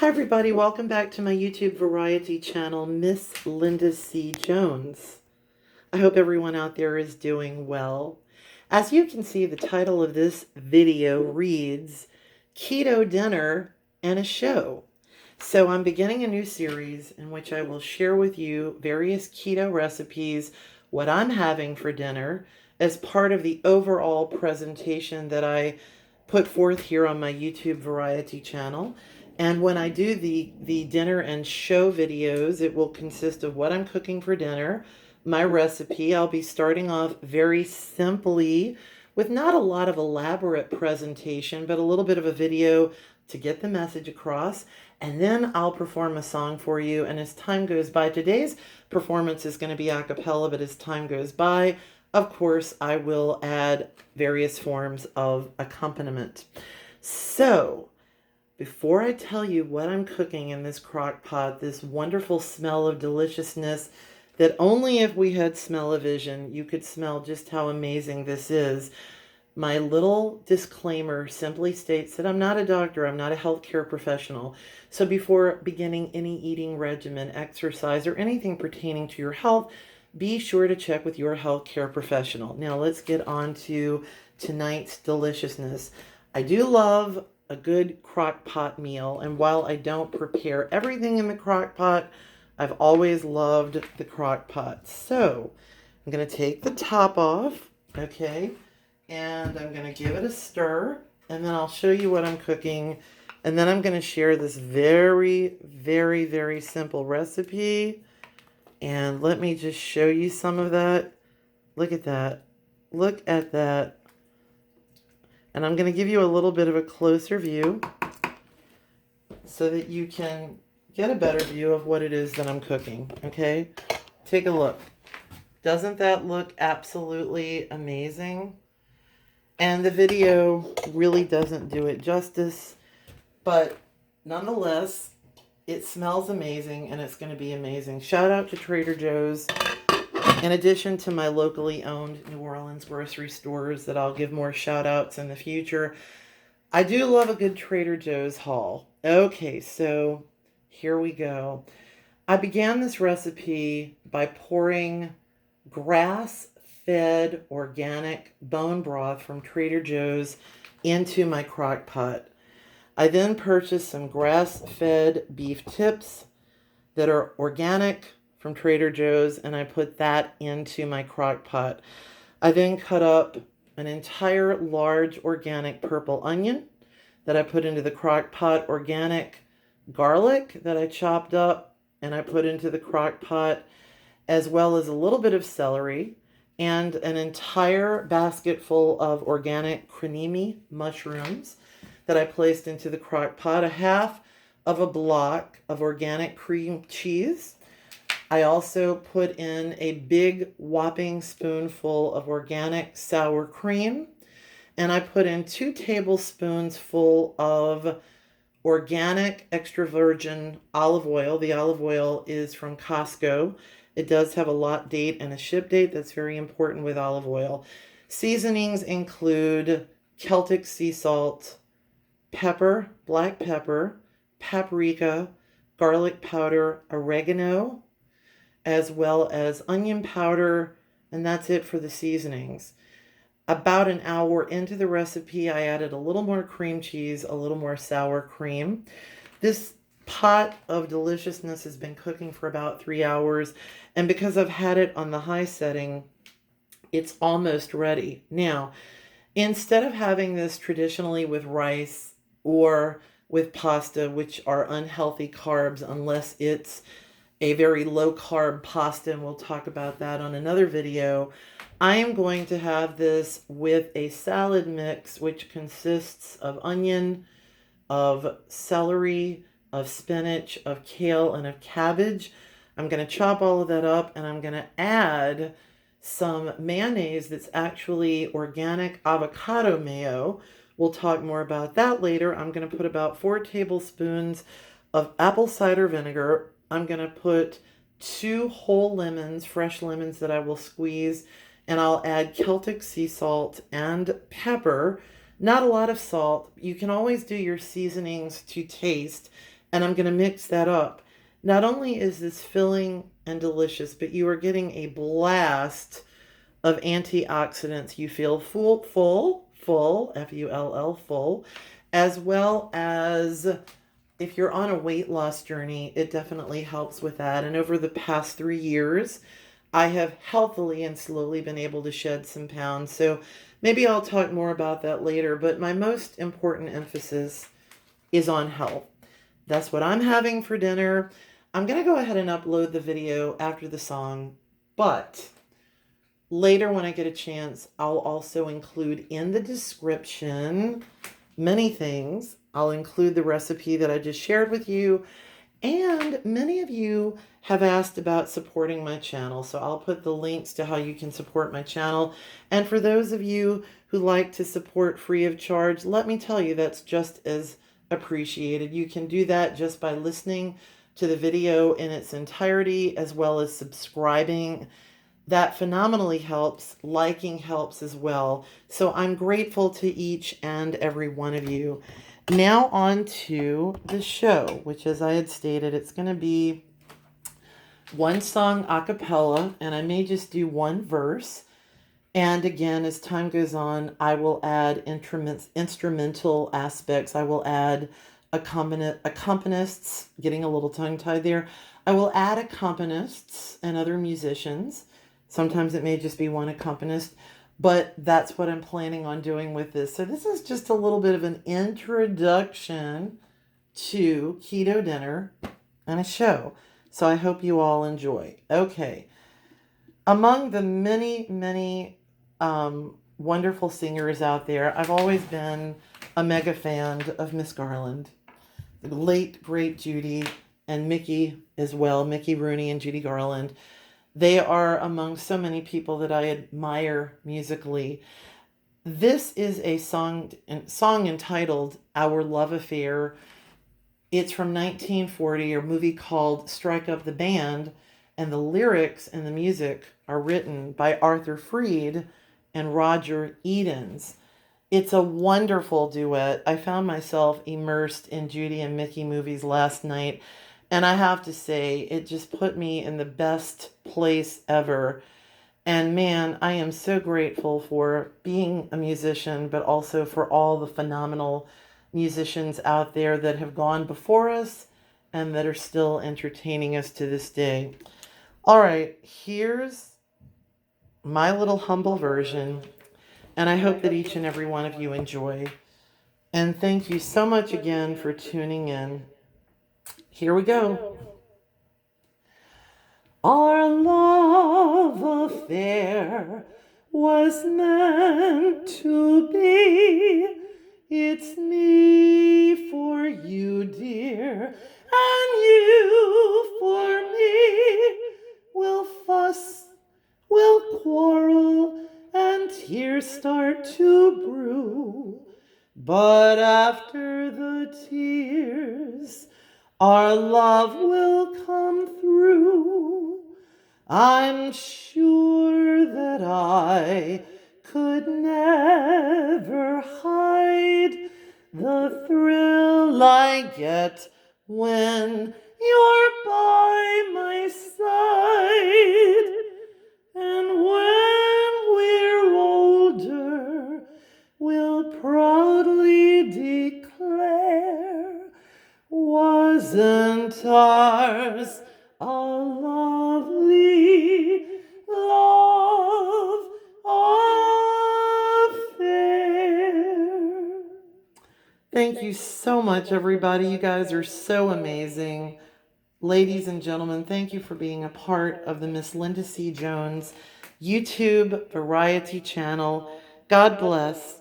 Hi everybody, welcome back to my YouTube variety channel, Miss Linda C. Jones. I hope everyone out there is doing well. As you can see, the title of this video reads, Keto Dinner and a Show. So I'm beginning a new series in which I will share with you various keto recipes, what I'm having for dinner, as part of the overall presentation that I put forth here on my YouTube variety channel. And when I do the dinner and show videos, it will consist of what I'm cooking for dinner, my recipe. I'll be starting off very simply with not a lot of elaborate presentation, but a little bit of a video to get the message across. And then I'll perform a song for you. And as time goes by, today's performance is going to be a cappella, but as time goes by, of course, I will add various forms of accompaniment. So, before I tell you what I'm cooking in this crock pot, this wonderful smell of deliciousness that only if we had smell-o-vision you could smell just how amazing this is, my little disclaimer simply states that I'm not a doctor, I'm not a healthcare professional. So before beginning any eating regimen, exercise, or anything pertaining to your health, be sure to check with your healthcare professional. Now let's get on to tonight's deliciousness. I do love a good crock pot meal, and while I don't prepare everything in the crock pot, I've always loved the crock pot. So I'm going to take the top off, okay, and I'm going to give it a stir, and then I'll show you what I'm cooking, and then I'm going to share this very, very, very simple recipe. And let me just show you some of that. Look at that. Look at that. And I'm going to give you a little bit of a closer view so that you can get a better view of what it is that I'm cooking, okay? Take a look. Doesn't that look absolutely amazing? And the video really doesn't do it justice, but nonetheless, it smells amazing and it's going to be amazing. Shout out to Trader Joe's. In addition to my locally owned New Orleans grocery stores that I'll give more shout outs in the future, I do love a good Trader Joe's haul. Okay, so here we go. I began this recipe by pouring grass-fed organic bone broth from Trader Joe's into my crock pot. I then purchased some grass-fed beef tips that are organic from Trader Joe's, and I put that into my crock pot. I then cut up an entire large organic purple onion that I put into the crock pot, organic garlic that I chopped up and I put into the crock pot, as well as a little bit of celery and an entire basket full of organic cremini mushrooms that I placed into the crock pot, a half of a block of organic cream cheese. I also put in a big whopping spoonful of organic sour cream, and I put in 2 tablespoons full of organic extra virgin olive oil. The olive oil is from Costco. It does have a lot date and a ship date. That's very important with olive oil. Seasonings include Celtic sea salt, pepper, black pepper, paprika, garlic powder, oregano, as well as onion powder, and that's it for the seasonings. About an hour into the recipe, I added a little more cream cheese, a little more sour cream. This pot of deliciousness has been cooking for about 3 hours, and because I've had it on the high setting, it's almost ready. Now, instead of having this traditionally with rice or with pasta, which are unhealthy carbs unless it's a very low-carb pasta, and we'll talk about that on another video, I am going to have this with a salad mix, which consists of onion, of celery, of spinach, of kale, and of cabbage. I'm going to chop all of that up, and I'm going to add some mayonnaise that's actually organic avocado mayo. We'll talk more about that later. I'm going to put about 4 tablespoons of apple cider vinegar. I'm going to put 2 whole lemons, fresh lemons that I will squeeze, and I'll add Celtic sea salt and pepper. Not a lot of salt. You can always do your seasonings to taste And I'm going to mix that up. Not only is this filling and delicious, but you are getting a blast of antioxidants. You feel full, Full, full, as well as if you're on a weight loss journey, it definitely helps with that. And over the past 3 years, I have healthily and slowly been able to shed some pounds. So maybe I'll talk more about that later. But my most important emphasis is on health. That's what I'm having for dinner. I'm going to go ahead and upload the video after the song. But later when I get a chance, I'll also include in the description many things. I'll include the recipe that I just shared with you. And many of you have asked about supporting my channel. So I'll put the links to how you can support my channel. And for those of you who like to support free of charge, let me tell you that's just as appreciated. You can do that just by listening to the video in its entirety, as well as subscribing. That phenomenally helps. Liking helps as well. So I'm grateful to each and every one of you. Now on to the show, which, as I had stated, it's going to be one song a cappella, and I may just do one verse. And again, as time goes on, I will add instrumental aspects. I will add accompanists, getting a little tongue-tied there. I will add accompanists and other musicians. Sometimes it may just be one accompanist, but that's what I'm planning on doing with this. So this is just a little bit of an introduction to Keto Dinner and a show. So I hope you all enjoy. Okay. Among the many, many wonderful singers out there, I've always been a mega fan of Miss Garland, the late, great Judy, and Mickey as well, Mickey Rooney and Judy Garland. They are among so many people that I admire musically. This is a song entitled Our Love Affair. It's from 1940, a movie called Strike Up the Band, and the lyrics and the music are written by Arthur Freed and Roger Edens. It's a wonderful duet. I found myself immersed in Judy and Mickey movies last night, and I have to say, it just put me in the best place ever. And man, I am so grateful for being a musician, but also for all the phenomenal musicians out there that have gone before us and that are still entertaining us to this day. All right, here's my little humble version, and I hope that each and every one of you enjoy. And thank you so much again for tuning in. Here we go. Our love affair was meant to be. It's me for you, dear, and you for me. We'll fuss, we'll quarrel, and tears start to brew. But after the tears, our love will come through. I'm sure that I could never hide the thrill I get when you're by my side. And when we're older, we'll proudly declare, wasn't ours a lovely love affair? Thank you so much, everybody. You guys are so amazing. Ladies and gentlemen, thank you for being a part of the Miss Linda C. Jones YouTube variety channel. God bless.